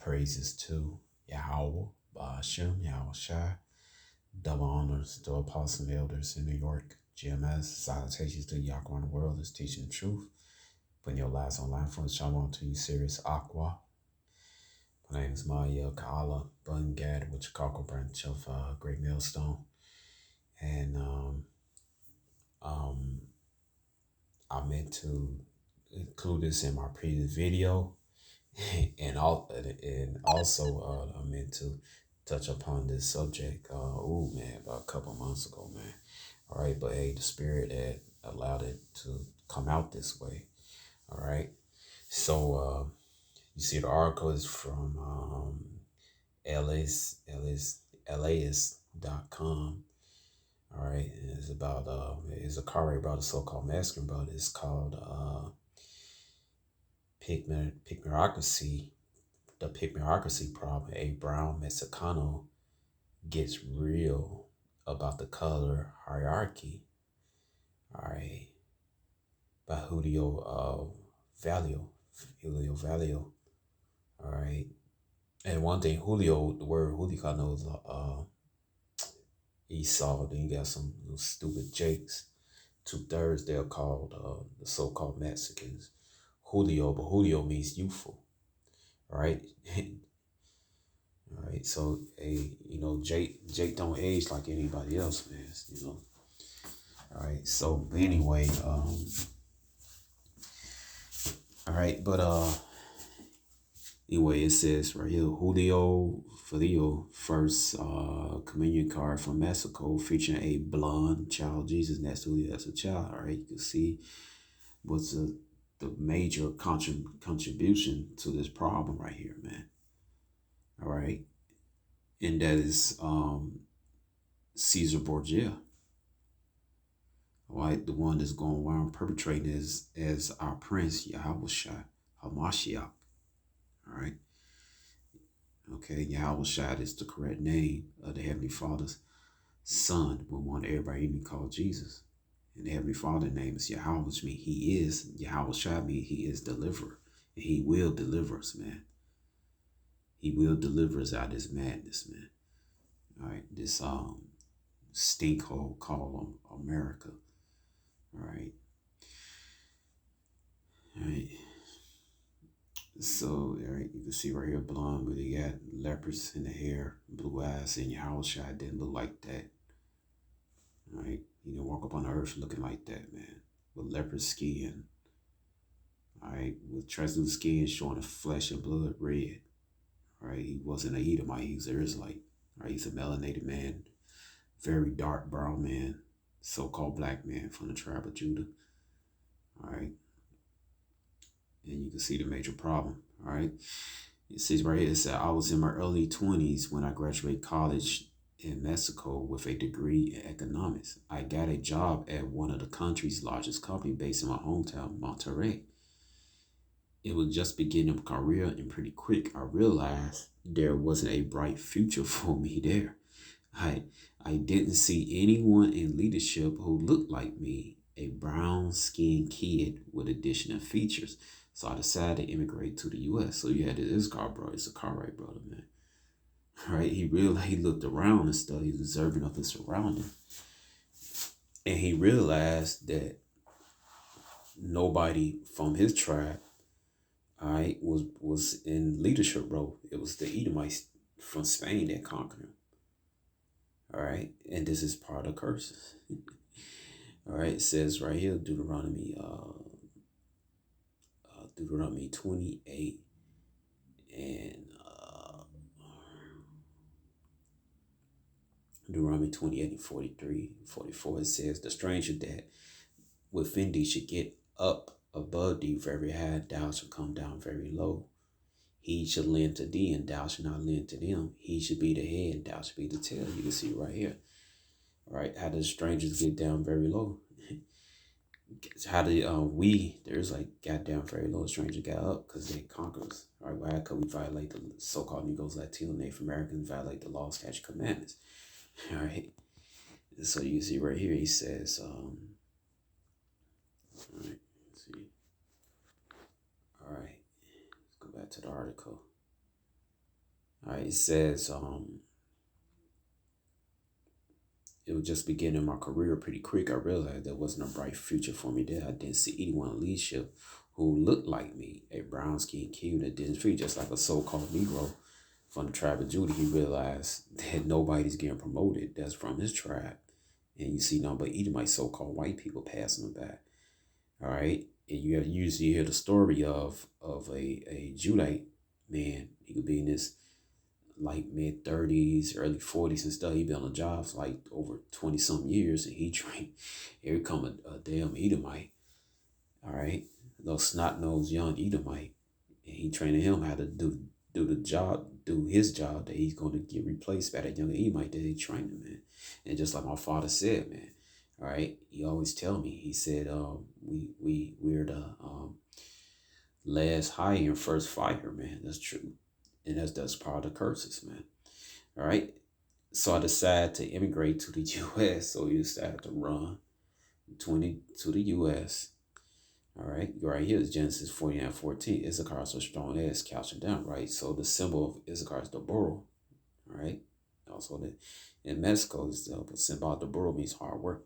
praises to Yahweh, Ba'ashem, Yahweh Shai. Double honors to Apostle and Elders in New York. GMS, salutations to Yahweh in the world is teaching the truth. Putting your lives on line for the Shalom to you, serious Aqua. My name is Maya Kaala Bungad with Chicago branch of Great Millstone. And I meant to include this in my previous video. and also I meant to touch upon this subject, about a couple months ago, man. All right, but hey, the spirit had allowed it to come out this way. All right, so you see the article is from LAist.com. All right, and it's about it's a car about a so-called masculine, but it's called pigmerocracy. The pigmerocracy problem. A brown Mexicano gets real about the color hierarchy. All right, by Julio Valio. All right, and one thing, the word Julio knows Esau. Then you got some little stupid Jakes. 2/3 they're called the so-called Mexicans. Julio, but Julio means youthful. All right. All right, so Jake don't age like anybody else, man. All right, so anyway, all right, but anyway, it says right here, Julio Fidel first communion card from Mexico featuring a blonde child Jesus next to Julio as a child. All right, you can see what's the major contribution to this problem right here, man. All right, and that is Caesar Borgia. All right, the one that's going around perpetrating as our prince, Yahweh Shai, Hamashiach. All right. Okay, Yahweh Shai is the correct name of the Heavenly Father's son, but one everybody even called Jesus. And the Heavenly Father's name is Yahweh, which means he is, Yahweh Shai means he is deliverer. And he will deliver us, man. He will deliver us out of this madness, man. All right, this stink hole called America. All right. All right. So, all right, you can see right here, blonde, but he got leopards in the hair, blue eyes, and Yahweh Shai didn't look like that. All right, he didn't walk up on the earth looking like that, man. With leopard skin. All right, with translucent skin showing the flesh and blood red. All right, he wasn't an Edomite, he was an Israelite. All right, he's a melanated man, very dark brown man, so-called black man from the tribe of Judah. All right. And you can see the major problem. All right. It says right here, it said, I was in my early 20s when I graduated college in Mexico with a degree in economics. I got a job at one of the country's largest company based in my hometown, Monterrey. It was just beginning a career, and pretty quick I realized there wasn't a bright future for me there. I didn't see anyone in leadership who looked like me, a brown-skinned kid with additional features. So I decided to immigrate to the U.S. So you had this car, bro. It's a car, right, brother, man. All right, he looked around and stuff. He was observing of his surroundings. And he realized that nobody from his tribe, all right, was in leadership role. It was the Edomites from Spain that conquered him. All right, and this is part of curses. All right, it says right here, Deuteronomy 28 and Deuteronomy 28 and 43, 44, it says, the stranger that within thee should get up above thee very high, thou shalt come down very low. He shall lend to thee, and thou shalt not lend to them. He should be the head, and thou shalt be the tail. You can see right here. All right, how does strangers get down very low? How did there's like got down very low, stranger got up because they conquered us. All right, why could we violate the so-called Negroes, Latino, Native Americans, violate the law, statute, commandments? All right, so you see right here, he says, all right, let's see. All right, let's go back to the article. All right, it says it was just beginning my career pretty quick. I realized there wasn't a bright future for me there. I didn't see anyone in leadership who looked like me, a brown skinned kid that didn't treat just like a so-called Negro from the tribe of Judah. He realized that nobody's getting promoted that's from his tribe. And you see nothing but Edomite so-called white people passing them by. All right. And you have usually hear the story of a Judite man. He could be in his like mid 30s, early 40s and stuff. He been on the job for like over 20 some years, and he trained here come a damn Edomite. All right. Those snot nosed young Edomite. And he training him how to do the job, do his job that he's going to get replaced by that young Edomite that he trained him, man. And just like my father said, man, all right, he always tell me, he said, we're the last hire and first fire, man. That's true. And that's part of the curses, man. All right. So I decided to immigrate to the U.S. So he decided to run 20 to the U.S. All right. Right here is Genesis 49:14. Issachar is a strong ass couching down, right? So the symbol of Issachar is the burro. All right. Also, in Mexico, the symbol of the burro means hard work.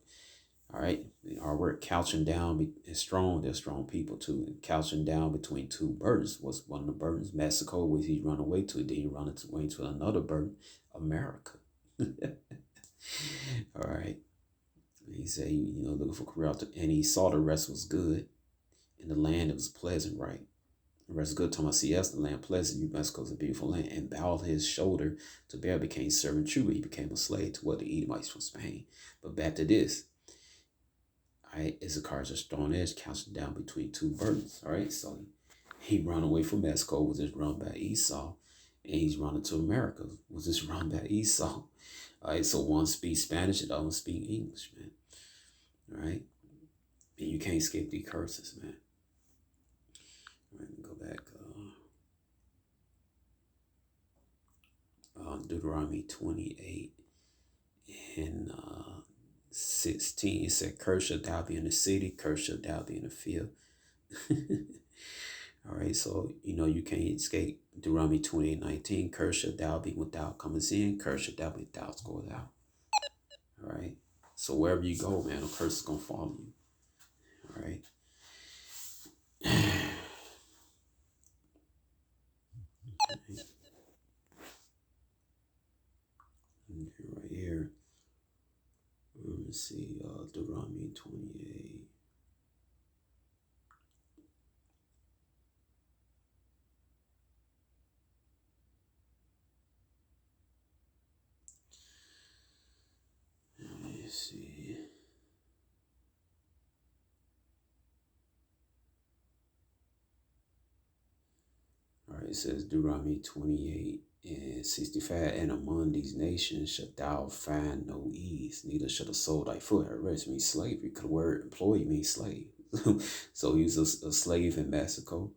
All right. Hard work, couching down is strong. They're strong people too. And couching down between two burdens was one of the burdens. Mexico, which he run away to. Then he run away to another burden, America. All right. He said, looking for career out, and he saw the rest was good. In the land, it was pleasant, right? The rest is good. Talking about, see, yes, the land pleasant. You Mexico's a beautiful land. And bowed his shoulder to bear, became servant true. He became a slave to what the Edomites from Spain. But back to this. All right, Issachar is a strong edge, counting down between two burdens. All right, so he run away from Mexico, was just run by Esau, and he's running to America, was just run by Esau. All right, so one speaks Spanish and the other speak English, man. All right, and you can't escape these curses, man. All right, go back. Deuteronomy 28 and 16. It said, "Cursed shall thou be in the city, cursed shall thou be in the field." All right, so you can't escape Deuteronomy 28:19. "Cursed shall thou be without coming in, cursed shall thou be without going out." All right. So wherever you go, man, a curse is gonna follow you. All right. Right here. Let me see, Deuteronomy 28. Let me see. All right, it says Deuteronomy 28:65, "And among these nations shalt thou find no ease, neither shall the soul thy foot." Arrest means slavery, because the word employee means slave. So he was a slave in Mexico.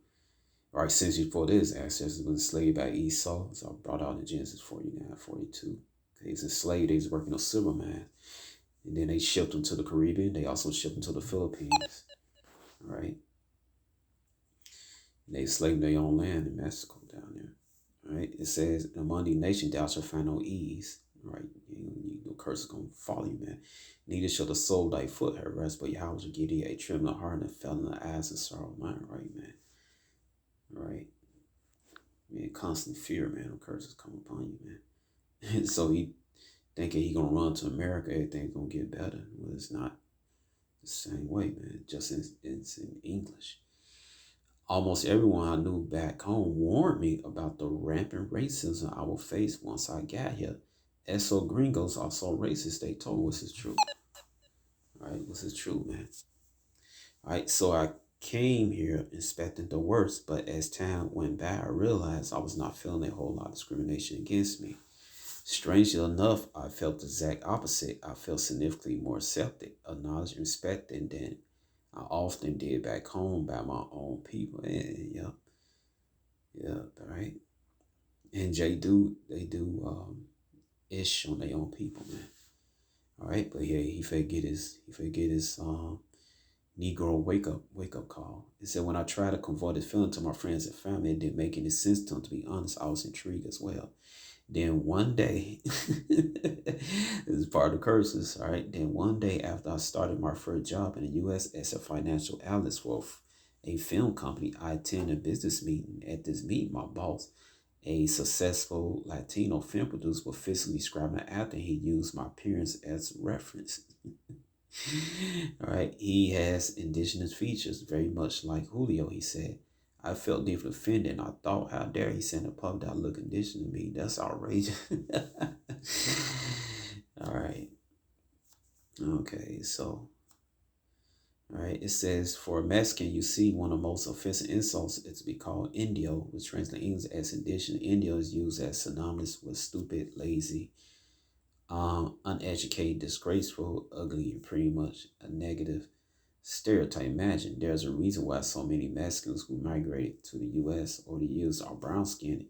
All right, since before this, ancestors was enslaved by Esau. So I brought out in Genesis 49:42. He was enslaved, they was working on silver mines. And then they shipped them to the Caribbean. They also shipped them to the Philippines. All right. They enslaved their own land in Mexico down there. All right. It says, "Among the nation thou shalt find no ease." All right. No curse is going to follow you, man. "Neither shall the soul thy foot have rest, but Yahweh will give thee a trembling heart and fell in the eyes and sorrow of mind." Right, man. All right. Man, constant fear, man. No curses come upon you, man. And so he thinking he gonna run to America, everything's gonna get better. Well, it's not the same way, man. Just it's in English. Almost everyone I knew back home warned me about the rampant racism I will face once I got here. "Eso gringos are so racist," they told me, which is true. All right, this is true, man. All right, so I came here expecting the worst, but as time went by, I realized I was not feeling a whole lot of discrimination against me. Strangely enough, I felt the exact opposite. I felt significantly more accepted, acknowledged, and respected than I often did back home by my own people. And yeah, all right. And they do ish on their own people, man. All right, but yeah, he forget his Negro wake up call. It said, when I tried to convey this feeling to my friends and family, it didn't make any sense to them. To be honest, I was intrigued as well. Then one day, this is part of the curses, all right? Then one day after I started my first job in the U.S. as a financial analyst for a film company, I attended a business meeting. At this meeting, my boss, a successful Latino film producer, was physically describing an actor. He used my appearance as reference. All right, he has indigenous features, very much like Julio, he said. I felt deeply offended and I thought, how dare he send a pub that look indigenous to me? That's outrageous. All right. Okay, so, all right, it says, for a Mexican, you see one of the most offensive insults is to be called Indio, which translates English as indigenous. Indio is used as synonymous with stupid, lazy, uneducated, disgraceful, ugly, and pretty much a negative stereotype. Imagine there's a reason why so many Mexicans who migrated to the U.S. over the years are brown skinned.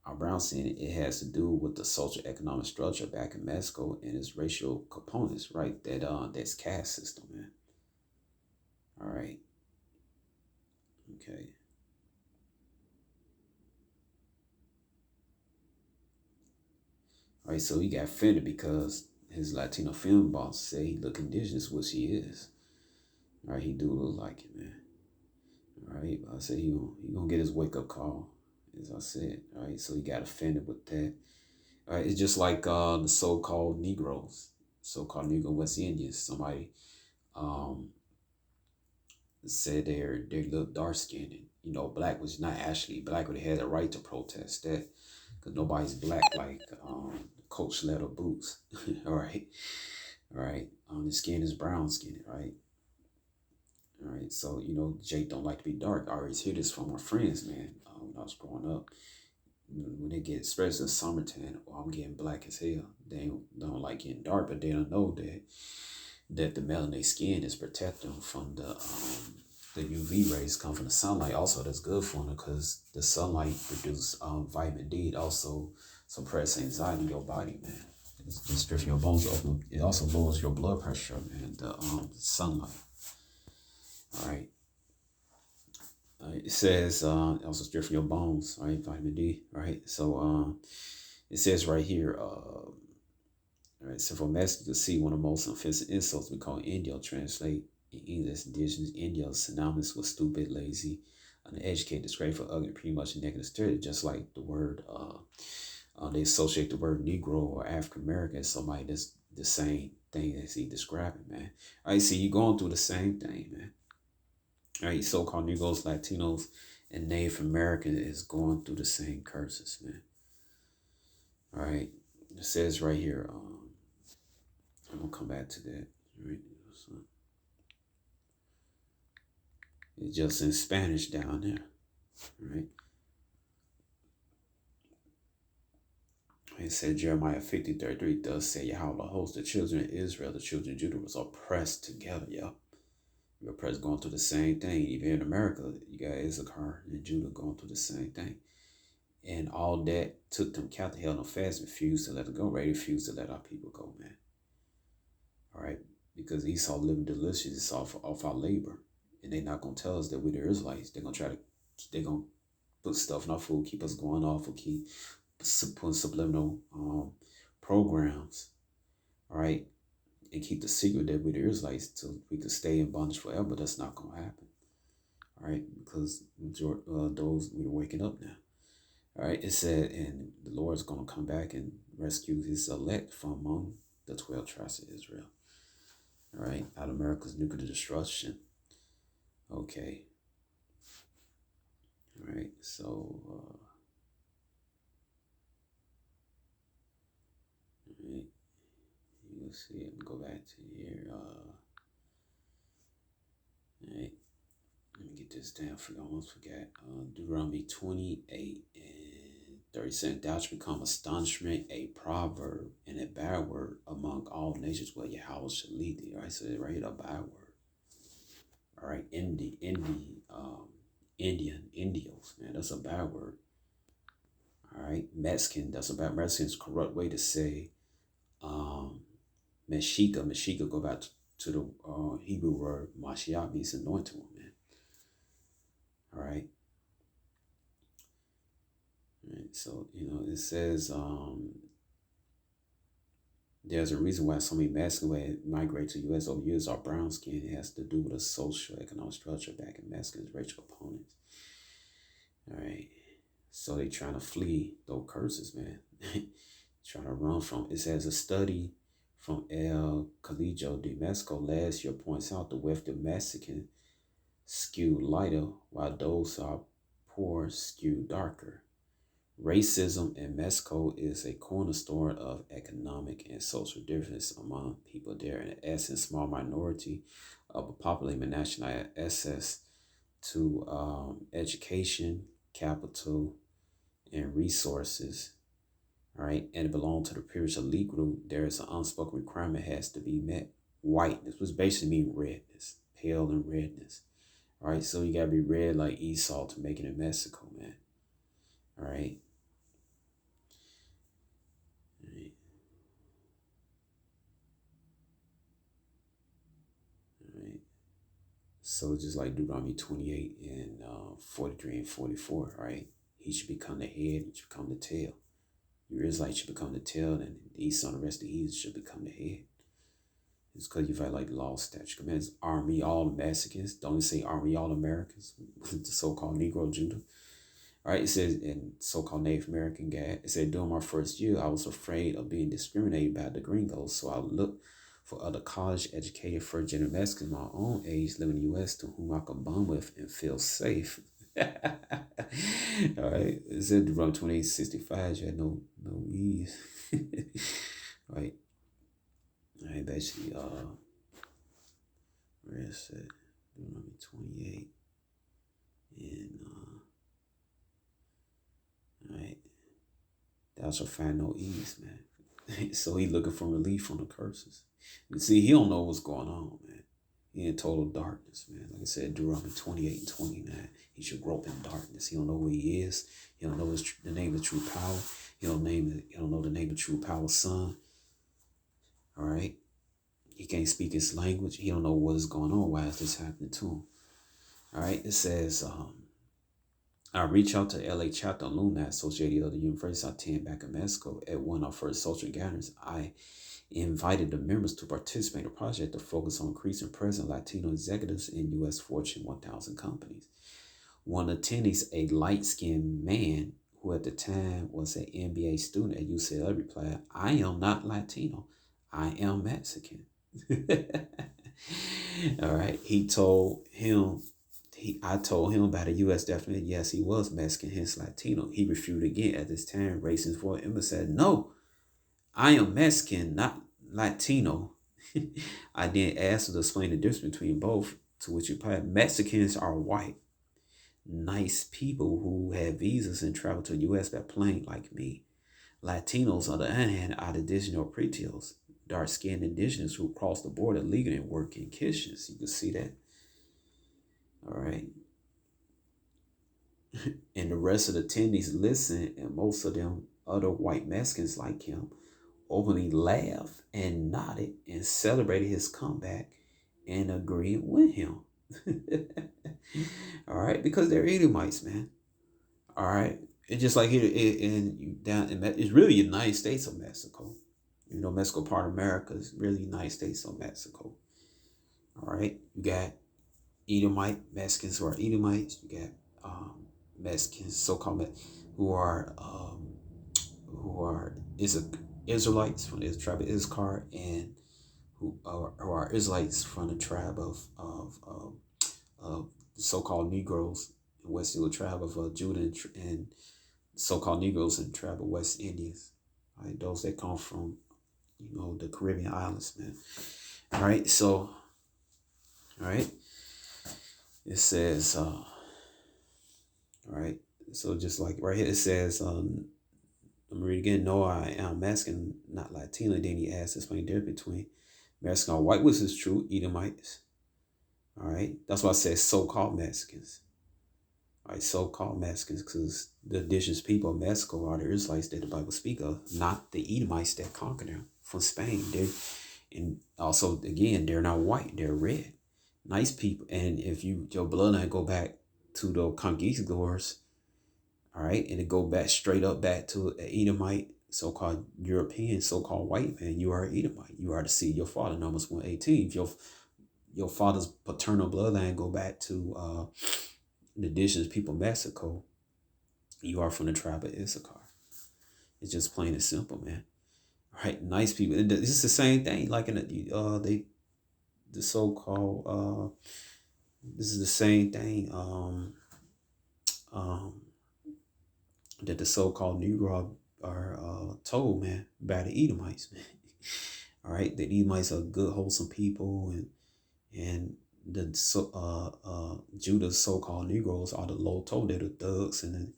It has to do with the social economic structure back in Mexico and its racial components, right? That's caste system, man. All right. Okay. All right. So he got offended because his Latino film boss said he look indigenous, which he is. All right. He do look like it, man. All right. I said he gonna get his wake up call, as I said. All right. So he got offended with that. All right. It's just like the so-called Negroes, so-called Negro West Indians. Somebody um said they look dark skinned. You know, black was not actually black, but they had a right to protest that because nobody's black like Coach Leather Boots. All right, all right. The skin is brown skinned, right? All right. So you know, Jake don't like to be dark. I always hear this from my friends, man. When I was growing up, when they get, especially in summertime, oh, I'm getting black as hell. They don't like getting dark, but they don't know that the melanin skin is protecting them from the UV rays come from the sunlight. Also, that's good for them because the sunlight produces vitamin D. It also suppress anxiety in your body, man. It's just strips your bones open. It also lowers your blood pressure, man. The sunlight. All right. It says also strips your bones, right? Vitamin D, right? So it says right here. All right, so for Mexico to see one of the most offensive insults we call Indio, translate in English, indigenous Indio, synonymous with stupid, lazy, uneducated, disgraceful, ugly, pretty much a negative stereotype, just like the word, they associate the word Negro or African American as somebody that's the same thing as he describing, man. All right, see, you going through the same thing, man. All right, so-called Negroes, Latinos, and Native American is going through the same curses, man. All right, it says right here, I'm gonna come back to that. Right? So it's just in Spanish down there, right? It said Jeremiah 50:33 does say Yahweh host the children of Israel, the children of Judah was oppressed together, yeah. You're oppressed going through the same thing. Even in America, you got Issachar and Judah going through the same thing. And all that took them captive, held them fast, refused to let it go, right? Refused to let our people go, man. All right, because Esau living delicious off our labor, and they're not gonna tell us that we're the Israelites. They're gonna put stuff in our food, keep us going off, or keep putting subliminal programs, all right, and keep the secret that we're the Israelites till we could stay in bondage forever. But that's not gonna happen, all right, because those we're waking up now. All right, it said, and the Lord's gonna come back and rescue His elect from among the 12 tribes of Israel. All right, out of America's nuclear destruction. Okay. All right, so, all right, you'll see it. Go back to here. All right, let me get this down for you. I almost forgot. Deuteronomy 28 and 37. Thou shalt become astonishment, a proverb, and a byword among all nations where Yahweh shall lead thee. All right, so right here, a byword. All right, Indios, man, that's a bad word. All right, Mexican, that's a bad Mexican's corrupt way to say Mexica. Mexica go back to the Hebrew word Mashiach means anointed one, man. All right. All right. So, it says there's a reason why so many Mexicans migrate to U.S. over years are brown skin. It has to do with a social economic structure back in Mexicans' racial opponents. All right. So they trying to flee those curses, man. Trying to run from. It says a study from El Colegio de Mexico last year points out the wealthy Mexican skew lighter, while those who are poor skew darker. Racism in Mexico is a cornerstone of economic and social difference among people there. In essence, small minority of a populated national access to education, capital, and resources. All right, and it belongs to the privileged elite group. There is an unspoken requirement has to be met. Whiteness, which basically means redness, pale and redness. All right, so you gotta be red like Esau to make it in Mexico, man. All right. All right. All right. So just like Deuteronomy 28 and 43 and 44, right? He should become the head, he should become the tail. Your Israelites should become the tail, and the Esau and the rest of the heathens should become the head. It's because you violate law, statute, commands, army all Mexicans. Don't it say army all Americans? The so-called Negro Judah. All right, it says in so-called Native American guy, it said, during my first year, I was afraid of being discriminated by the gringos, so I looked for other college-educated first-generation Mexicans my own age living in the U.S. to whom I could bond with and feel safe. All right, it said Deuteronomy 28:65, you had no ease. Right. All right, basically, where is it? Deuteronomy 28 and all right. Thou shalt find no ease, man. So he looking for relief from the curses. You see, he don't know what's going on, man. He in total darkness, man. Like I said, Deuteronomy 28 and 29. He should grope in darkness. He don't know who he is. He don't know the name of true power. He don't know the name of true power's son. All right. He can't speak his language. He don't know what is going on. Why is this happening to him? All right. It says, I reached out to LA chapter alumni associated of the University I attended back in Mexico. At one of our first social gatherings, I invited the members to participate in a project to focus on increasing present Latino executives in U.S. Fortune 1000 companies. One attendees, a light-skinned man who at the time was an MBA student at UCLA, replied, I am not Latino. I am Mexican. All right. I told him about the U.S. definition. Yes, he was Mexican, hence Latino. He refuted again. At this time, racist voice Emma said, no, I am Mexican, not Latino. I then asked him to explain the difference between both, to which he replied, Mexicans are white, nice people who have visas and travel to the U.S. by plane like me. Latinos, on the other hand, are the indigenous or pretils, dark-skinned indigenous who cross the border legally and work in kitchens. You can see that. All right. And the rest of the attendees listened, and most of them other white Mexicans like him openly laughed and nodded and celebrated his comeback and agreed with him. All right, because they're Edomites, man. All right, it's just like here it's really the United States of Mexico. Mexico part of America is really the United States of Mexico. All right, you got Edomite Mexicans who are Edomites. You got Mexicans, so-called who are Israelites from the tribe of Issachar, and who are Israelites from the tribe of the so-called Negroes, the West Indian tribe of Judah, and so-called Negroes in the tribe of West Indians. Right, those that come from the Caribbean islands, man. All right, so all right, it says all right, so just like right here it says I'm gonna read again. No, I am Mexican, not Latino. Then he asks, explain the difference between Mexican or white, which is true, Edomites. All right, that's why I said so-called Mexicans. All right, so-called Mexicans, because the indigenous people of Mexico are the Israelites that the Bible speak of, not the Edomites that conquered them from Spain. And also, again, they're not white, they're red. Nice people. And if your bloodline go back to the conquistadors, all right, and it go back straight up back to an Edomite, so-called European, so-called white man, you are an Edomite. You are the seed of your father, Numbers 1:18. If your father's paternal bloodline go back to the indigenous people of Mexico, you are from the tribe of Issachar. It's just plain and simple, man. All right, nice people. This is the same thing, like in the so-called this is the same thing um that the so-called Negro are told, man, by the Edomites, man. All right, the Edomites are good, wholesome people, and the Judah's so-called Negroes are the low toe, they're the thugs and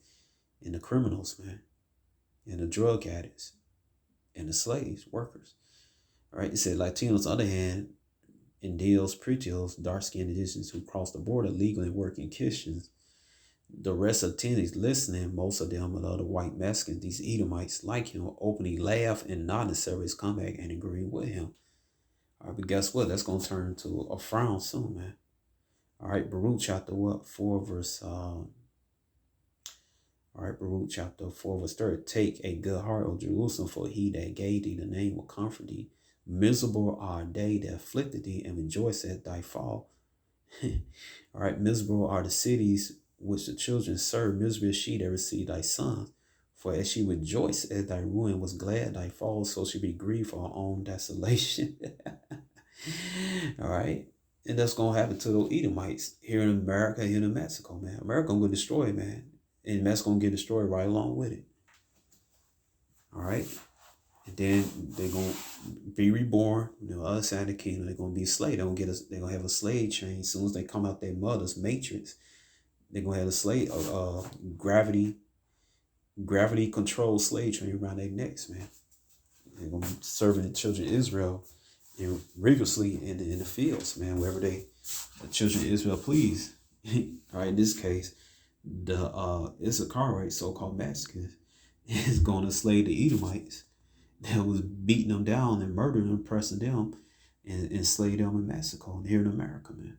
the criminals, man, and the drug addicts and the slaves, workers. All right, it said Latinos, on the other hand, Indios, Pretios, dark-skinned indigenous who cross the border legally and work in kitchens. The rest of attendees listening, most of them are other white Mexicans, these Edomites like him, openly laugh and not necessarily come back and agree with him. All right, but guess what? That's going to turn to a frown soon, man. All right, Baruch chapter 4 verse, Baruch chapter 4 verse 30. Take a good heart, O Jerusalem, for he that gave thee the name will comfort thee. Miserable are they that afflicted thee, and rejoice at thy fall. All right, miserable are the cities which the children serve. Miserable is she that received thy sons. For as she rejoiced at thy ruin, was glad at thy fall, so she be grieved for her own desolation. All right. And that's going to happen to those Edomites here in America, here in Mexico, man. America going to get destroyed, man. And Mexico going to get destroyed right along with it. All right. And then they're going to be reborn on the other side of the kingdom. They're going to be slaves. They're going to have a slave chain. As soon as they come out their mother's matrix, they're going to have a slave, gravity controlled slave train around their necks, man. They're going to be serving the children of Israel and rigorously in the fields, man, wherever the children of Israel please. All right, in this case, the Issacharite, so-called Mexicans, is going to slay the Edomites that was beating them down and murdering them, oppressing them, and enslaved them in Mexico and here in America, man.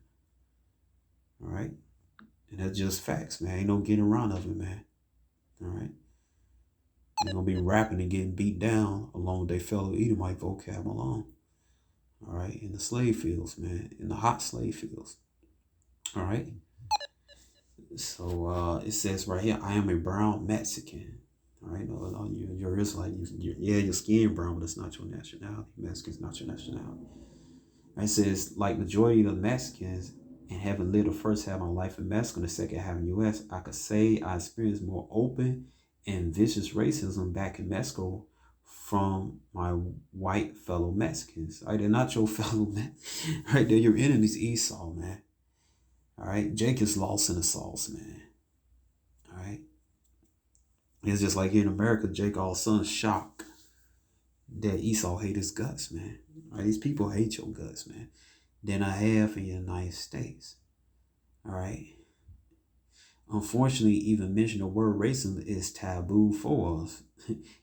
All right? And that's just facts, man. Ain't no getting around of it, man. All right? They're going to be rapping and getting beat down along with their fellow Edomite vocab along. All right? In the slave fields, man. In the hot slave fields. All right? So it says right here, I am a brown Mexican. All right? No, you're Israelite. Your skin brown, but it's not your nationality. Mexican's not your nationality. It says, like majority of the Mexicans, and having lived the first half of my life in Mexico and the second half in the U.S., I could say I experienced more open and vicious racism back in Mexico from my white fellow Mexicans. All right, they're not your fellow men. Right, they're your enemies, Esau, man. All right, Jake is lost in the sauce, man. All right. It's just like here in America, Jake all of a sudden shocked that Esau hate his guts, man. All right, these people hate your guts, man. Than I have in the United States. All right. Unfortunately, even mention the word racism is taboo for us.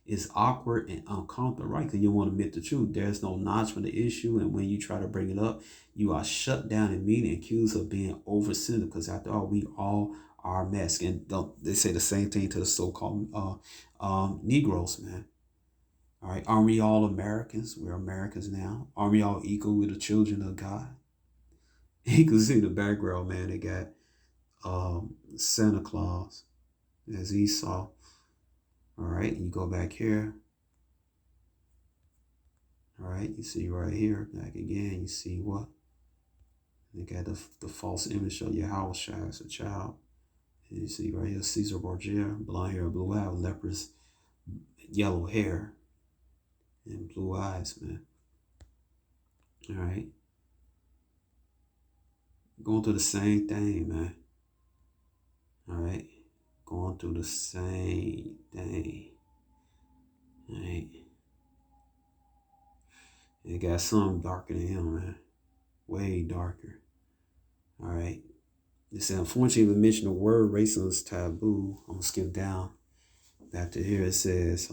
It's awkward and uncomfortable, right? Because you want to admit the truth. There's no knowledge for the issue, and when you try to bring it up, you are shut down immediately, accused of being oversensitive. Because after all, we all are Mexican. They say the same thing to the so-called Negroes, man. All right, aren't we all Americans? We're Americans now. Aren't we all equal with the children of God? You can see the background, man. They got Santa Claus as Esau. All right, you go back here. All right, you see right here, back again, you see what? They got the false image of Yahushua as a child. And you see right here, Caesar Borgia, blonde hair, blue eye, leprous, yellow hair, and blue eyes, man. All right. Going through the same thing, man. All right. Going through the same thing. All right. It got something darker than him, man. Way darker. All right. It said, unfortunately, we mentioned the word racism is taboo. I'm going to skip down back to here. It says,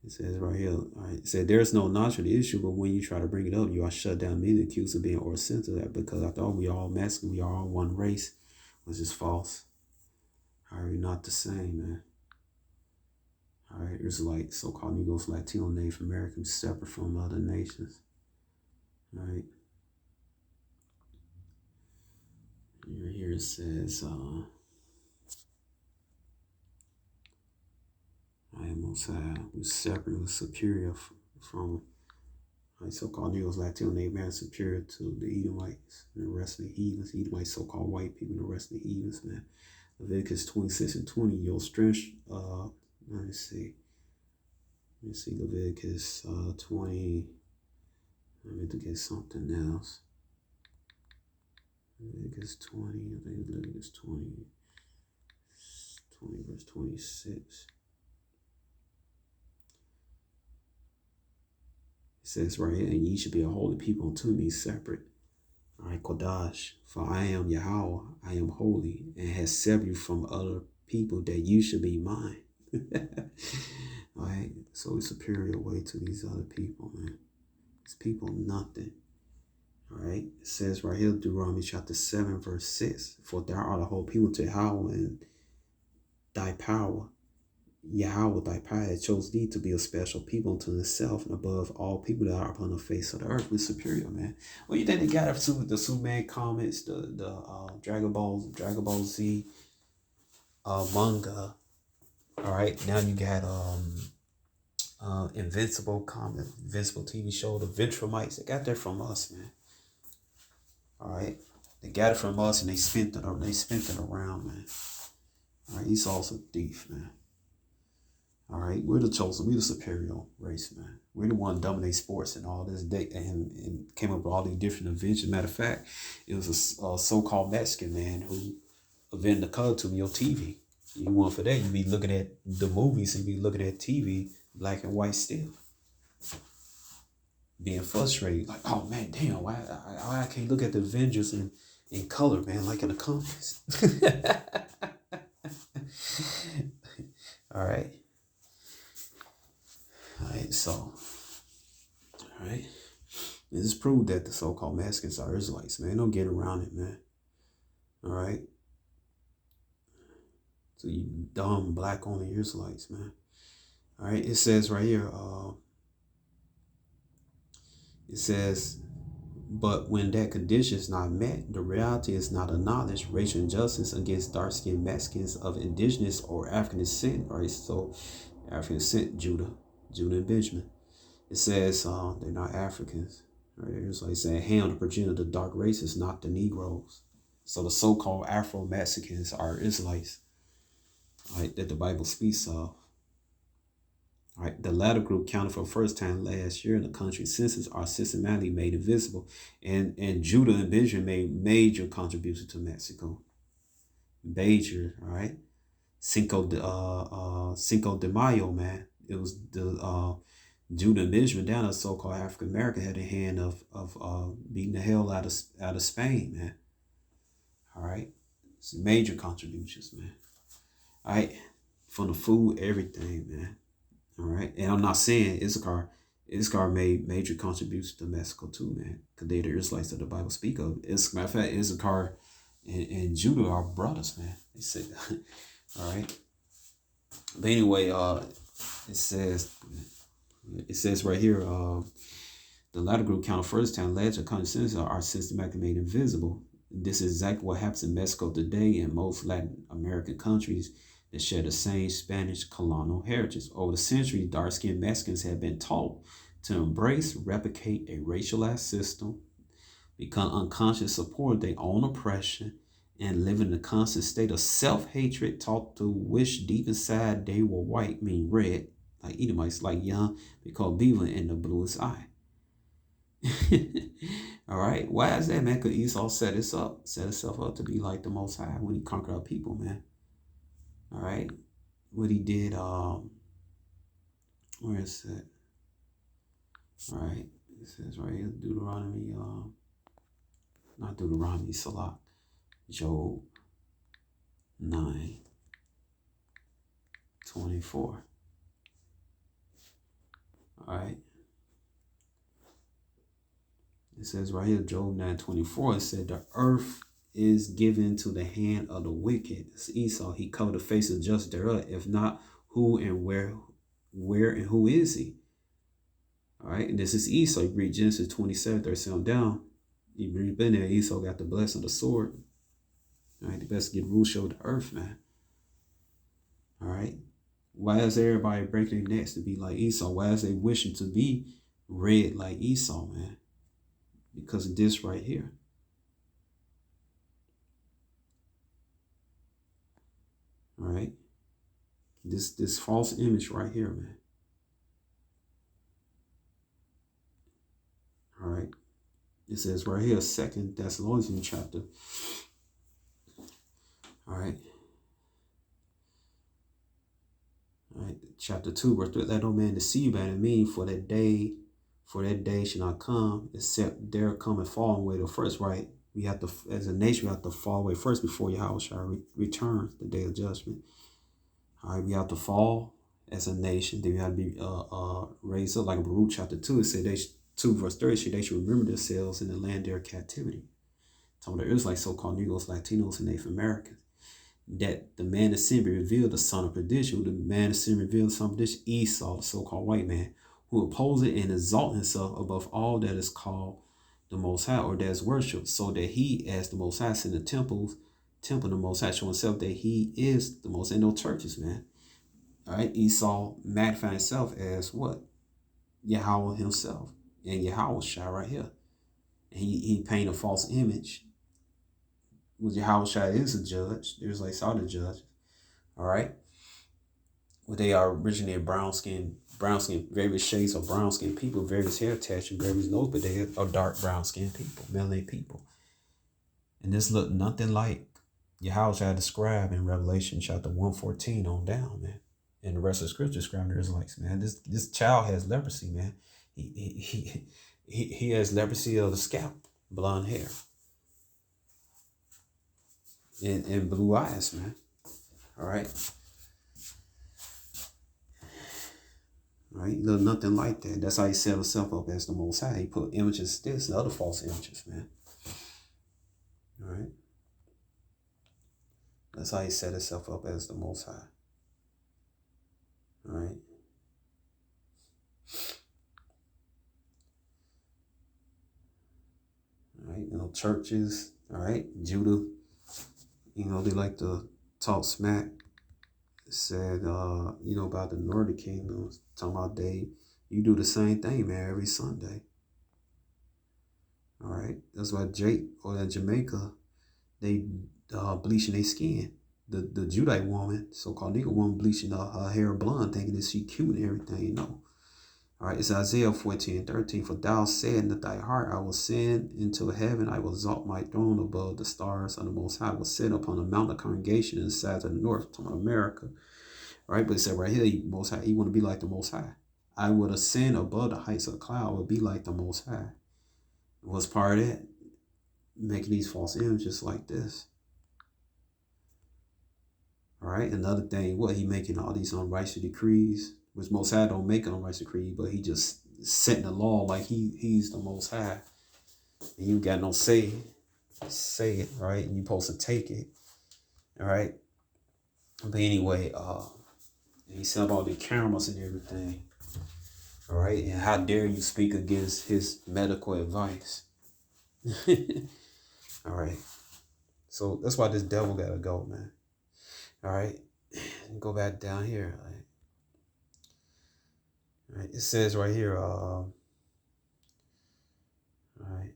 It says right here, all right, it said there's no natural issue, but when you try to bring it up, you are shut down, immediately accused of being or sensitive because I thought we are all masculine, we are all one race, which is false. All right, not the same, man. All right, there's like so-called Negroes, Latino, Native Americans separate from other nations. All right. Here it says, I am Most High, who's separate, who's superior from like so-called Negroes, Latino, Native Americans, superior to the Edomites and the rest of the heathens. Edomites, so-called white people, and the rest of the heathens, man. Leviticus 26 and 20, your strength, let me see. Leviticus 20. I need to get something else. Leviticus 20, I think it's Leviticus 20 verse 26. It says right here, and ye should be a holy people unto me, separate. All right, Kodash, for I am Yahweh, I am holy, and has severed you from other people that you should be mine. All right, so it's superior way to these other people, man. These people, nothing. All right, it says right here, Deuteronomy chapter 7, verse 6, for thou art a whole people to Yahweh, and thy power, Yahweh, thy power, chose thee to be a special people unto himself, and above all people that are upon the face of the earth, with superior, man. Well, you think they got it with the Superman comics, the Dragon Ball Z manga. All right, now you got Invincible comic, Invincible TV show, the Ventramites. They got that from us, man. All right, they got it from us, and they spent it around, man. All right, Esau's a thief, man. All right, we're the chosen, we're the superior race, man. We're the one dominate sports and all this day, and came up with all these different inventions. Matter of fact, it was a so-called Mexican man who invented the color to your TV. You want for that, you be looking at the movies and be looking at TV, black and white still. Being frustrated, like, oh man, damn, why I can't look at the Avengers in color, man, like in the comics. All right. All right, so, all right. This is proof that the so-called Mexicans are Israelites, man. Don't get around it, man. All right. So you dumb black-only Israelites, man. All right, it says right here, it says, but when that condition is not met, the reality is not acknowledged. Racial injustice against dark-skinned Mexicans of indigenous or African descent, right? So African descent, Judah and Benjamin. It says they're not Africans. Right? It's like saying Ham, the progenitor of the dark races, not the Negroes. So the so-called Afro-Mexicans are Israelites, right, that the Bible speaks of. All right, the latter group counted for the first time last year in the country's census are systematically made invisible, and Judah and Benjamin made major contributions to Mexico. Major, all right. Cinco de Mayo, man. It was the Judah and Benjamin down, the so-called African American, had a hand of beating the hell out of Spain, man. All right, it's major contributions, man. All right, from the food, everything, man. All right, and I'm not saying Issachar made major contributions to Mexico too, man, because they're the Israelites that the Bible speak of. As a matter of fact, Issachar and Judah are brothers, man. They say, all right. But anyway, it says right here, the latter group counted first time last year, consciences are systematically made invisible. This is exactly what happens in Mexico today and most Latin American countries that share the same Spanish colonial heritage. Over the centuries, dark-skinned Mexicans have been taught to embrace, replicate a racialized system, become unconscious support their own oppression, and live in a constant state of self-hatred, taught to wish deep inside they were white, mean red, like Edomites, like young, because beaver in the bluest eye. All right, why is that, man? Because Esau set himself up to be like the Most High when he conquered our people, man. All right, what he did, where is it? All right, it says right here, Deuteronomy, not Deuteronomy, Salah, Job 9:24. All right. It says right here, Job 9:24, it said, the earth is given to the hand of the wicked. It's Esau. He covered the face of just thereof. If not, who and where and who is he? All right. And this is Esau. You read Genesis 27:37 down. You read in there, Esau got the blessing of the sword. All right. The best get rule show the earth, man. All right. Why is everybody breaking their necks to be like Esau? Why is they wishing to be red like Esau, man? Because of this right here. All right. This false image right here, man. All right. It says right here, 2 Thessalonians chapter. All right. All right. Chapter 2, verse 3. Let no man deceive by any means, for that day shall not come, except there come and fall away the first, right? We have to, as a nation, we have to fall away first before Yahweh shall return the day of judgment. All right, we have to fall as a nation. Then we have to be raised up, like in Baruch chapter 2. It said 2 verse 30, they should remember themselves in the land of their captivity. Some of the Israelites, so-called Negroes, Latinos, and Native Americans. That the man of sin be revealed, the son of perdition. The man of sin revealed, the son of perdition, Esau, the so-called white man, who opposes and exalts himself above all that is called the Most High, or that is worshipped, so that he, as the Most High, in the temple of the Most High, show himself that he is the Most High. No churches, man. All right, Esau magnified himself as what? Yahweh himself. And Yahweh Shai right here. And he painted a false image. Well, Yahweh Shai is a judge. There's like all the judges. All right. Well, they are originally brown skin, various shades of brown skin people, various hair texture, various nose, but they are dark brown skin people, melanated people. And this looked nothing like Yahweh Shai described in Revelation chapter 114 on down, man. And the rest of the scripture describing the Israelites, man. This child has leprosy, man. He has leprosy of the scalp, blonde hair, and blue eyes, man. All right. All right. Look nothing like that. That's how he set himself up as the Most High. He put images, this and other false images, man. All right. That's how he set himself up as the Most High. All right. All right. You know, churches. All right. Judah. You know, they like to talk smack. Said, you know, about the Northern Kingdoms. Talking about you do the same thing, man, every Sunday. All right. That's why Jake or that Jamaica, they bleaching their skin. The Judite woman, so-called nigger woman, bleaching her hair blonde, thinking that she cute and everything, you know. All right, it's Isaiah 14:13. For thou said in thy heart, I will ascend into heaven, I will exalt my throne above the stars of the Most High. I will sit upon the mount of congregation in the sides of the north, to America. All right, but it said right here, Most High, you want to be like the Most High. I would ascend above the heights of the cloud, I would be like the Most High. What's part of that? Making these false images like this. All right, another thing, what he making all these unrighteous decrees, which Most High don't make unrighteous decrees, but he just setting the law like he's the Most High, and you got no say it, right? And you supposed to take it, all right. But anyway, he set up all the cameras and everything, all right. And how dare you speak against his medical advice? All right. So that's why this devil gotta go, man. All right, go back down here. All right, it says right here. All right.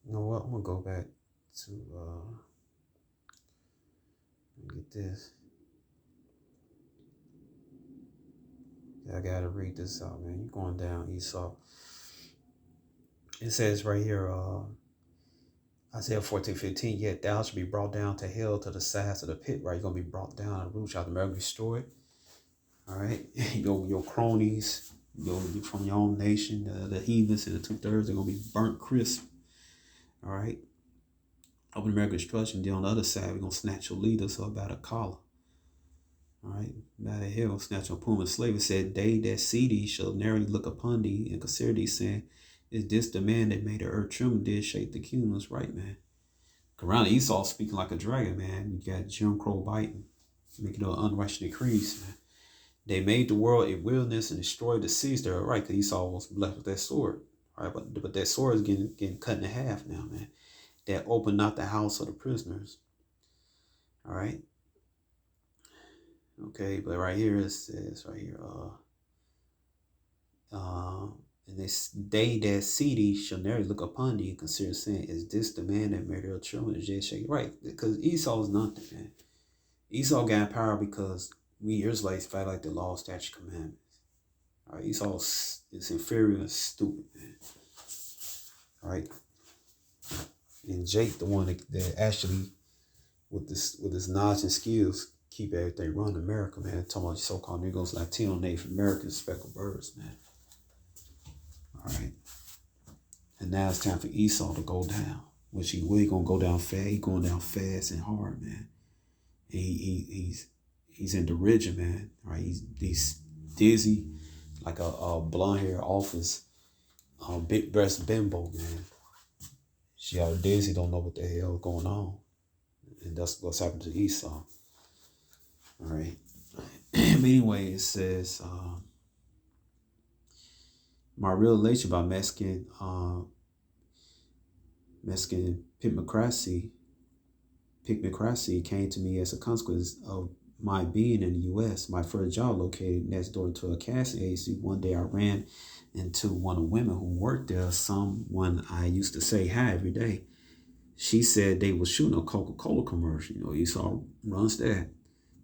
You know what? I'm gonna go back to. Let me get this. Yeah, I gotta read this out, man. You're going down, Esau. It says right here. Isaiah 14:15. Yet thou shalt be brought down to hell, to the sides of the pit. Right, you're gonna be brought down and root out the marrow, destroyed. All right, your cronies, from your own nation, the heathens and the 2/3, they're gonna be burnt crisp. All right, open American destruction. Then on the other side, we're gonna snatch your leaders up by the collar. All right, by the hell, snatch on Puma slave. It said, they that see thee shall narrowly look upon thee and consider thee, saying, is this the man that made the earth tremble, did shake the kingdoms? Right, man. Around Esau speaking like a dragon, man. You got Jim Crow biting, making those unrighteous decrees, man. They made the world a wilderness and destroyed the cities there, right? Because Esau was blessed with that sword, right? But that sword is getting cut in half now, man. That opened not the house of the prisoners, all right? Okay, but right here it says, right here, and they that see thee shall never look upon thee and consider saying, is this the man that made her children? Is just shake right? Because Esau is nothing, man. Esau got power because we Israelites fight like the law, statute, commandments. All right, Esau is inferior and stupid, man. All right, and Jake, the one that actually with his knowledge and skills, keep everything running America, man. Talking about so-called Negroes, Latino, Native Americans, speckled birds, man. All right, and now it's time for Esau to go down. Which he really gonna go down fast. He going down fast and hard, man. And he's in derision, man. All right, he's dizzy, like a blonde hair office, big breast bimbo, man. She all dizzy, don't know what the hell is going on. And that's what's happened to Esau. All right. But anyway, it says, my realization about Mexican pigmocracy came to me as a consequence of my being in the U.S. My first job located next door to a casting agency. One day I ran into one of the women who worked there, someone I used to say hi every day. She said they were shooting a Coca-Cola commercial. You know, Esau runs that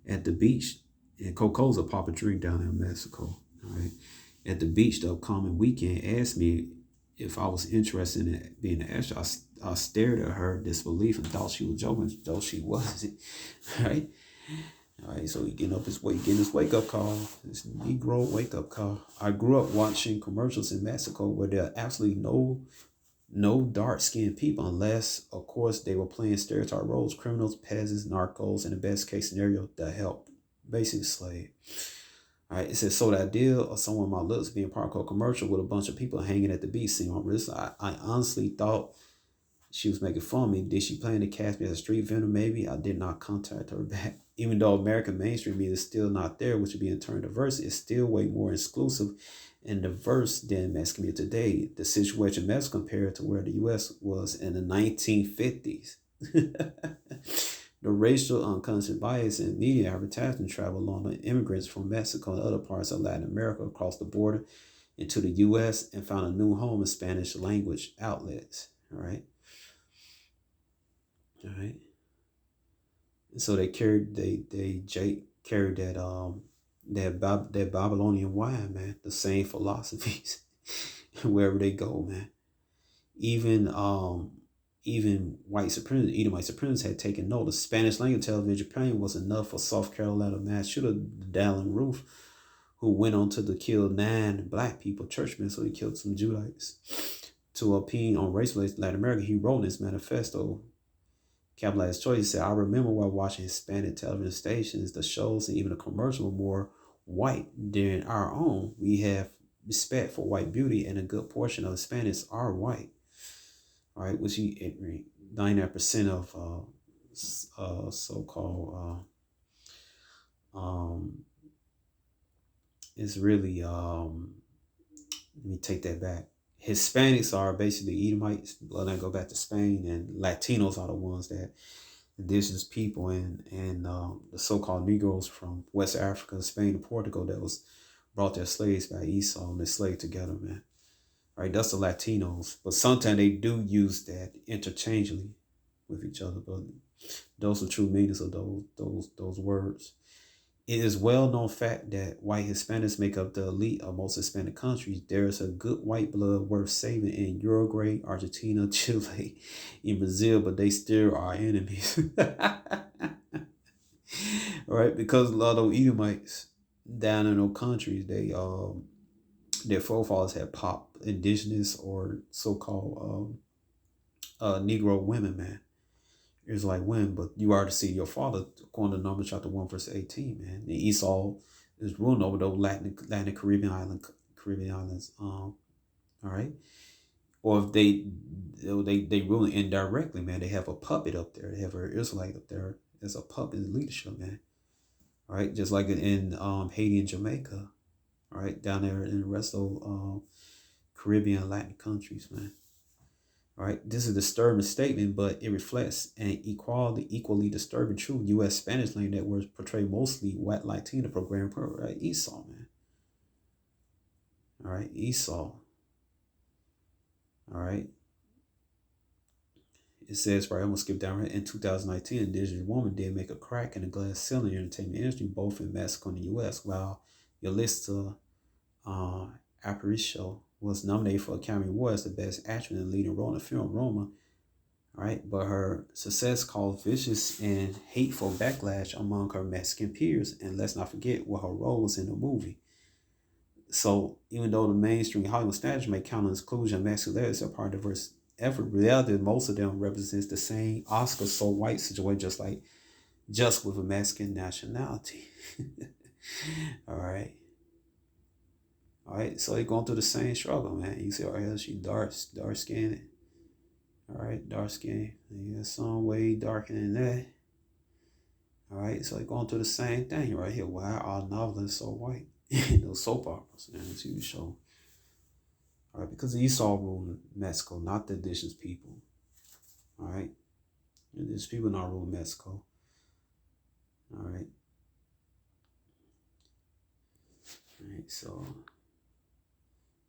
at the beach. And Coca-Cola's a popular drink down in Mexico. All right. At the beach the upcoming weekend, asked me if I was interested in being an extra. I stared at her disbelief and thought she was joking, though she wasn't. Right? All right, so getting his wake up call, this Negro wake up call. I grew up watching commercials in Mexico where there are absolutely no dark skinned people, unless of course they were playing stereotype roles: criminals, peasants, narcos, and in the best case scenario, the help, basically slave. All right, it says, so the idea of someone my looks being part of a commercial with a bunch of people hanging at the beach seemed unrealistic. I honestly thought she was making fun of me. Did she plan to cast me as a street vendor? Maybe. I did not contact her back. Even though American mainstream media is still not there, which would be in turn diverse, it's still way more exclusive and diverse than Mexican media today. The situation in Mexico compared to where the U.S. was in the 1950s. The racial unconscious bias in media advertising travel along the immigrants from Mexico and other parts of Latin America across the border into the U.S. and found a new home in Spanish language outlets. All right. All right. And so they carried Jake carried that Babylonian wine, man, the same philosophies wherever they go, man. Even white supremacists, Edomite supremacists had taken note. The Spanish language television playing was enough for South Carolina mass shooter Dallin Roof, who went on to kill 9 black people, churchmen, so he killed some Judites. To appeal on race relations in Latin America, he wrote in his manifesto, capitalized choice, he said, I remember while watching Hispanic television stations, the shows and even the commercial were more white than our own. We have respect for white beauty, and a good portion of Hispanics are white. All right, which 99% of so-called is really let me take that back. Hispanics are basically Edomites, well, I go back to Spain, and Latinos are the ones that indigenous people and the so-called Negroes from West Africa, Spain, and Portugal that was brought their slaves by Esau and they slaved together, man. Right, that's the Latinos. But sometimes they do use that interchangeably with each other. But those are true meanings of those words. It is well-known fact that white Hispanics make up the elite of most Hispanic countries. There is a good white blood worth saving in Uruguay, Argentina, Chile, in Brazil, but they still are enemies. All right, because a lot of those Edomites down in those countries, their forefathers had popped indigenous or so-called Negro women, man. Israelite women, but you are to see your father, according to Numbers chapter 1, verse 18, man. And Esau is ruling over those Latin Caribbean islands. All right. Or if they ruling indirectly, man. They have a puppet up there. They have an Israelite up there as a puppet in leadership, man. All right, just like in Haiti and Jamaica, all right, down there in the rest of Caribbean Latin countries, man. All right, this is a disturbing statement, but it reflects an equally disturbing truth. U.S. Spanish language networks portray mostly white Latino program, right? Esau, man. All right, Esau. All right. It says, right, I'm going to skip down right. In 2019, an indigenous woman did make a crack in the glass ceiling in the entertainment industry, both in Mexico and the U.S., while Yalitza Aparicio was nominated for Academy Award as the best actress in the leading role in the film Roma. All right, but her success caused vicious and hateful backlash among her Mexican peers, and let's not forget what her role was in the movie. So even though the mainstream Hollywood standards may count on exclusion of Mexican letters as a part of diverse effort, reality most of them represents the same Oscar so white situation, just with a Mexican nationality. All right. All right, so they're going through the same struggle, man. You see, all right, she dark skinned. All right, dark skin. Yeah, some way darker than that. All right, so they're going through the same thing right here. Why are novelists so white? Those soap operas, man, it's a TV show. All right, because Esau ruled Mexico, not the indigenous people. All right, indigenous people not ruling Mexico. All right. All right, so,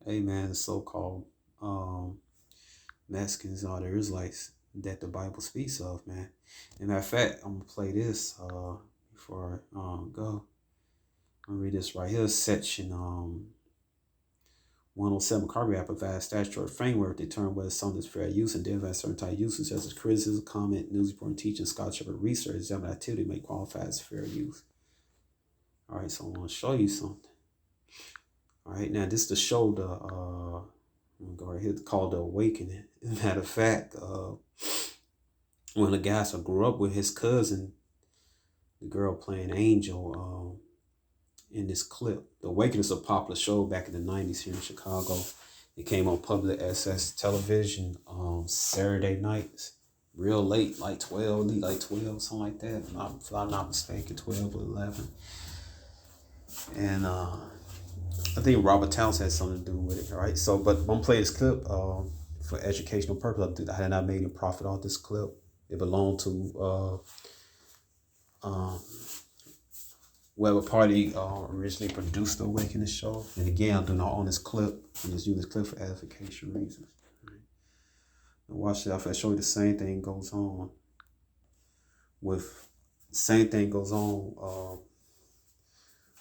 hey, man, the so-called Mexicans are the Israelites that the Bible speaks of, man. As a matter of fact, I'm gonna play this before I go. I'm gonna read this right here, section 107. Copyright provides statutory framework to determine whether something is fair use and identify certain type of uses such as criticism, comment, news reporting, teaching, scholarship, or research. Examine activity may qualify as fair use. All right, so I want to show you something. All right, now this is to show the I'm gonna go right here. It's called The Awakening. Matter of fact, one of the guys who grew up with his cousin, the girl playing Angel, in this clip. The Awakening is a popular show back in the 90s here in Chicago. It came on public access television Saturday nights, real late, like 12, something like that. If I'm not mistaken, 12 or 11. And I think Robert Towns had something to do with it, all right? So, but I'm going to play this clip for educational purpose. I had not made a profit off this clip. It belonged to whoever party originally produced the Awakening show. And again, I'm doing not own this clip. I'm just using this clip for edification reasons. Right? And watch it. I'll show you the same thing goes on with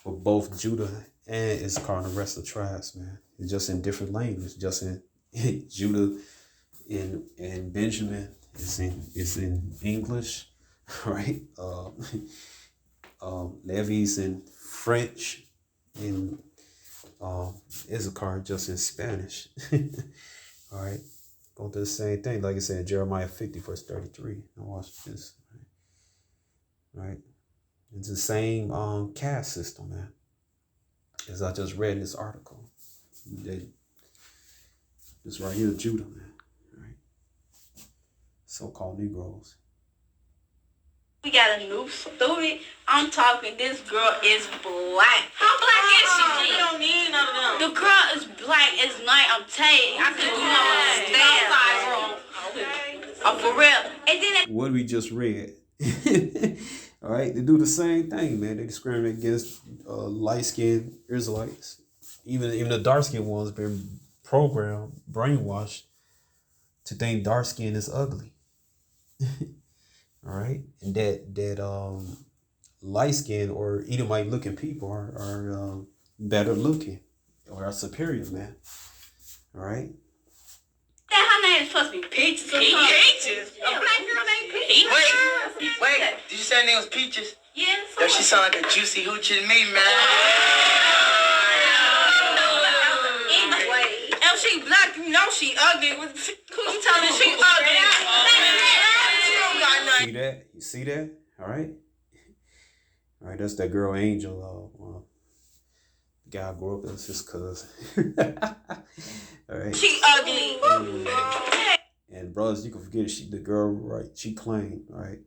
both Judah and Issachar and the rest of the tribes, man. It's just in different languages. Just in Judah and Benjamin. It's in English, right? Levi's in French, and Issachar just in Spanish. All right, going through the same thing. Like I said, Jeremiah 50, verse 33. Now watch this. Right, it's the same caste system, man. As I just read in this article, this right here, Judah, man. Right, so-called Negroes. We got a new student. I'm talking, this girl is black. How black is she? We don't need none of them. The girl is black as night, I'm telling you. I could do no for real. And then what we just read. All right, they do the same thing, man. They discriminate against light-skinned Israelites. Even the dark-skinned ones been programmed, brainwashed to think dark skin is ugly. All right, and that light skinned or Edomite looking people are better looking or are superior, man. All right. Her name is supposed to be Peaches. Peaches? A black girl named Peaches. Wait, did you say her name was Peaches? Yes. Yo, she sound like a juicy hoochie to me, man. If she black, you know she ugly. Who you telling she ugly? that? You see that? All right. All right, that's that girl Angel. The guy I grew up as his cousin. All right. She ugly. And brothers, you can forget it. She the girl, right? She claimed, right?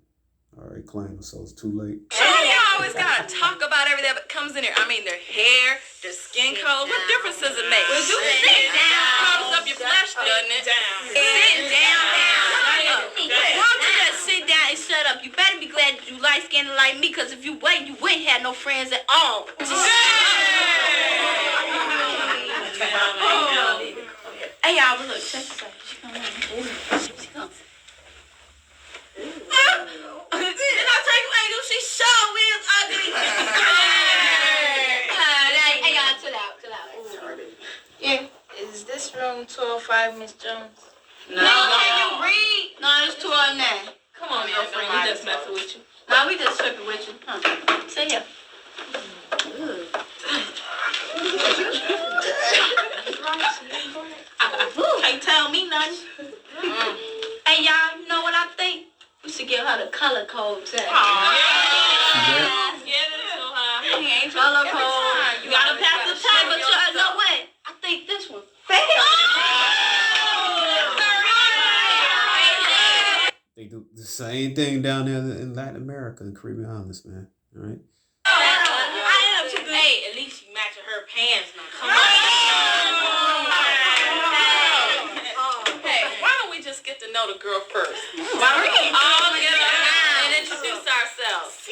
All right, claimed. So it's too late. Y'all always gotta talk about everything that comes in there. I mean, their hair, their skin color. What difference does it make? Well, you sit down. Covers up your flesh, doesn't it? Sit down. Why don't you just sit down and shut up? You better be glad that you light skinned like me, because if you wait, you wouldn't have no friends at all. Hey, y'all, look, check this out. She coming. She comes. Did I tell you, Angel? She sure is ugly. Hey, y'all, chill out. Yeah. Is this room 205, Miss Jones? No, can you read? No, it's 209. Come on, girlfriend. We just messing with you. No, we just tripping with you. Huh. Sit here. Can't tell me nothing. Hey, y'all, you know what I think? We should give her the color code test. Yeah, that's so high. He ain't color code. You gotta pass the time, but you know what? I think this one failed. They do the same thing down there in Latin America and Caribbean islands, man. All right. Hey, at least you matching her pants now. Come on. Hey, why don't we just get to know the girl first? Why don't we all get up and introduce ourselves?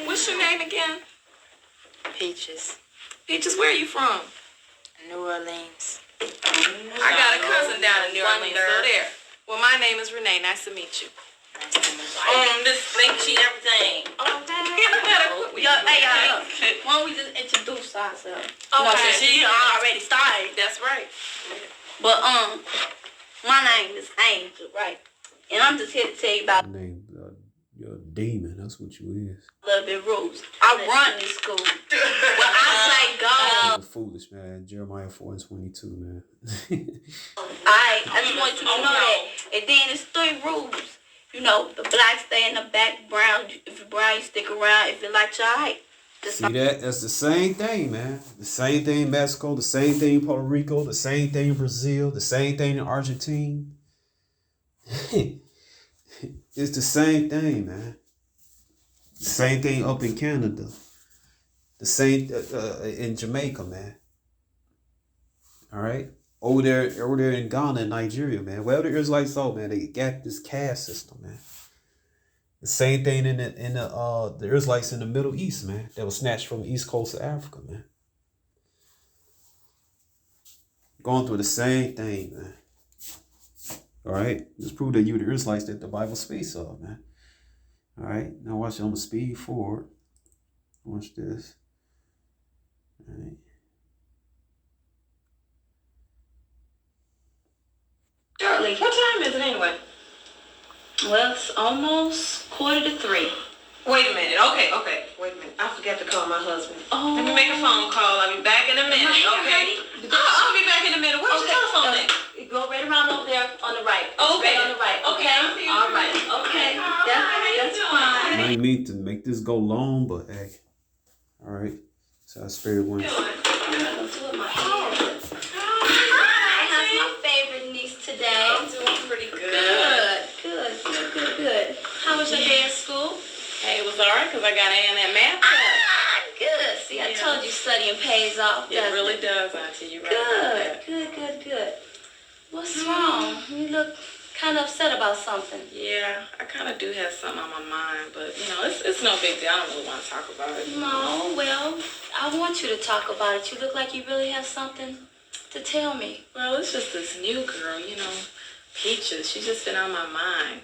What's your name again? Peaches. Peaches, where are you from? New Orleans. I got a cousin down in New Orleans, so there. Well, my name is Renee. Nice to meet you. Nice to meet you. This slinky everything. Yo, hey, y'all, look. Why don't we just introduce ourselves? Okay. She already started. That's right. But, my name is Angel, right? And I'm just here to tell you about Your name, you're a demon. That's what you is. a little bit rules. I run this school. Well, I say go. You're foolish, man. Jeremiah 4:22, man. Alright, I just want you to know that. And then it's 3 rules. You know, the black stay in the back, brown, if you're brown, you stick around. If you like your height. See that? That's the same thing, man. The same thing in Mexico, the same thing in Puerto Rico, the same thing in Brazil, the same thing in Argentina. It's the same thing, man. The same thing up in Canada. The same in Jamaica, man. All right? Over there in Ghana and Nigeria, man. Well, the Israelites saw, man, they got this caste system, man. The same thing in the Israelites in the Middle East, man. That was snatched from the east coast of Africa, man. Going through the same thing, man. All right? Just prove that you the Israelites that the Bible speaks of, man. All right? Now watch it. I'm going to speed forward. Watch this. All right. Charlie, what time is it anyway? Well, it's almost 2:45. Wait a minute. Okay. Wait a minute. I forgot to call my husband. Oh. Let me make a phone call. I'll be back in a minute. Okay. I'll be back in a minute. Where's your telephone at? Go right around over there on the right. Okay. Right on the right. Okay. All right. Okay. That's fine. I didn't mean to make this go long, but hey. All right. So I spirit went. How's my favorite niece today? I'm doing pretty good. Good. How was your day at school? Hey, it was all right because I got an A in that math class. Good. See, I told you studying pays off. It really does, Auntie. You're right. Good. What's wrong? You look kind of upset about something. Yeah, I kind of do have something on my mind, but, it's no big deal. I don't really want to talk about it. No, well, I want you to talk about it. You look like you really have something to tell me. Well, it's just this new girl, Peaches. She's just been on my mind.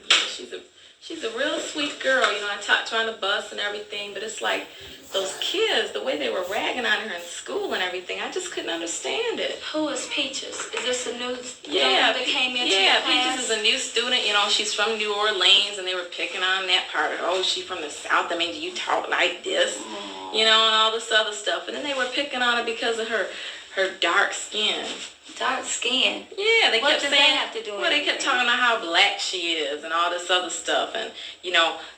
She's a real sweet girl. I talked to her on the bus and everything, but it's like those kids, the way they were ragging on her in school and everything, I just couldn't understand it. Who is Peaches? Is this a new Yeah, that came into your class? Peaches is a new student. She's from New Orleans, and they were picking on that part. Oh, she's from the South. I mean, do you talk like this? And all this other stuff. And then they were picking on her because of her her dark skin. Dark skin. Yeah, they What kept does saying. that have to do with Well, they kept anything? talking about how black she is and all this other stuff, and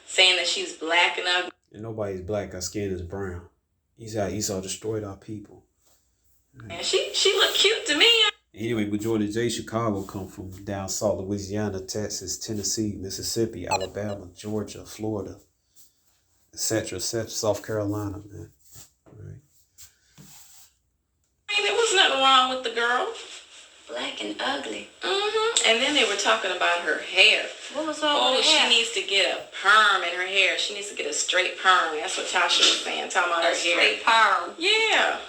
saying that she's black and ugly. And nobody's black. Our skin is brown. Esau destroyed our people. And she looked cute to me. Anyway, majority J Chicago come from down south, Louisiana, Texas, Tennessee, Mississippi, Alabama, Georgia, Florida, etc., South Carolina, man. All right. I mean, there was nothing wrong with the girl. Black and ugly. And then they were talking about her hair. What was wrong with her she hair? needs to get a perm in her hair. She needs to get a straight perm. That's what Tasha was saying, talking about her hair. Straight perm. Yeah.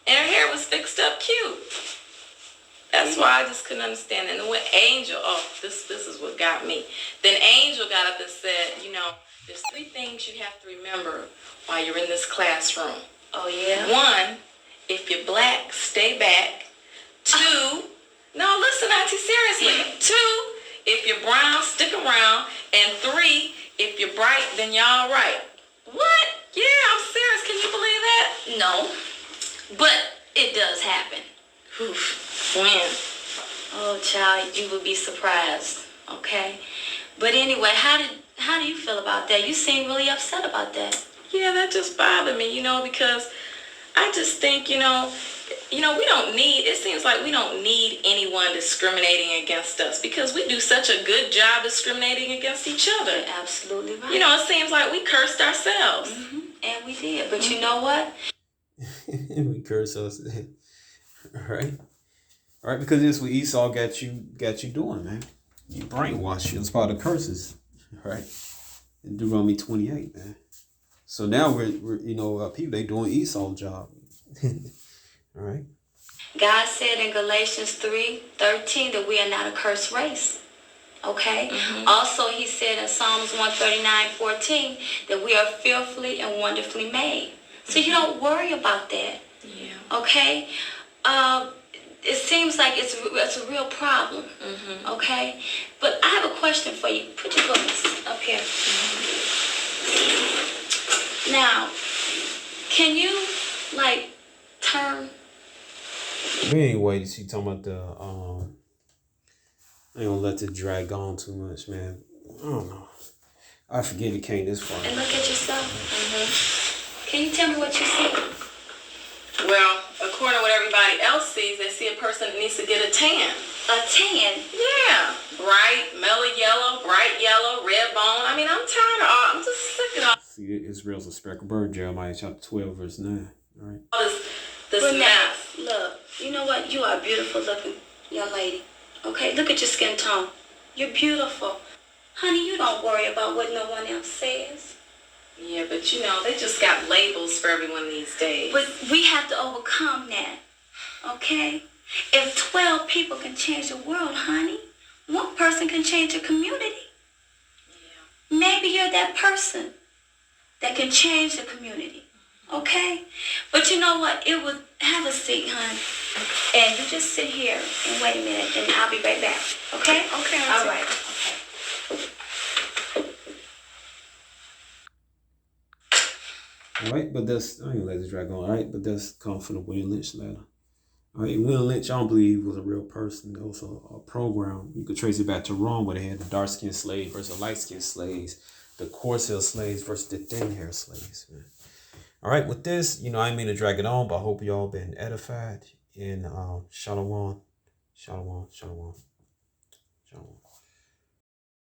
And her hair was fixed up cute. That's why I just couldn't understand. And then when Angel, this is what got me. Then Angel got up and said, there's 3 things you have to remember while you're in this classroom. Oh, yeah? 1, if you're black, stay back. 2, no, listen, Auntie, seriously. 2, if you're brown, stick around. And 3, if you're bright, then you're all right. What? Yeah, I'm serious. Can you believe that? No. But it does happen. Oof. When? Oh, child, you would be surprised. Okay? But anyway, how do you feel about that? You seem really upset about that. Yeah, that just bothered me, because I just think, we don't need, it seems like we don't need anyone discriminating against us because we do such a good job discriminating against each other. You're absolutely right. It seems like we cursed ourselves. And we did. But you know what? We curse us. All right. All right, because this what Esau got you doing, man. You brainwashed you. It's part of curses. All right. In Deuteronomy 28, man. So now we're people, they doing Esau's job. All right. God said in Galatians 3:13 that we are not a cursed race. Okay? Also, he said in Psalms 139:14 that we are fearfully and wonderfully made. So you don't worry about that. Yeah. Okay? It seems like it's a real problem. Okay? But I have a question for you. Put your books up here. Now, can you, turn? Anyway, she talking about I ain't gonna let it drag on too much, man. I don't know. I forget it came this far. And look at yourself. Can you tell me what you see? Well, according to what everybody else sees, they see a person that needs to get a tan. A tan? Yeah. Bright, mellow yellow, red bone. I mean, I'm tired of all. I'm just sick of all. See, Israel's a speckled bird, Jeremiah chapter 12, verse 9. All right. This But now, mess. look, you know what? You are a beautiful looking young lady. Okay? Look at your skin tone. You're beautiful. Honey, you don't worry about what no one else says. Yeah, but they just got labels for everyone these days. But we have to overcome that. Okay? If 12 people can change the world, honey, one person can change a community. Yeah. Maybe you're that person that can change the community. Okay? But you know what? It was, have a seat, honey. And you just sit here and wait a minute, and I'll be right back. Okay? Okay. All right. Okay. All right, but that's, I ain't gonna let it drag on. All right, but that's come from the William Lynch letter. All right, William Lynch, I don't believe was a real person. It was a program. You could trace it back to Rome where they had the dark-skinned slaves versus the light-skinned slaves, the coarse-hair slaves versus the thin-hair slaves. Man. All right, with this, I didn't mean to drag it on, but I hope y'all been edified. And shalom, shalom, shalom, shalom.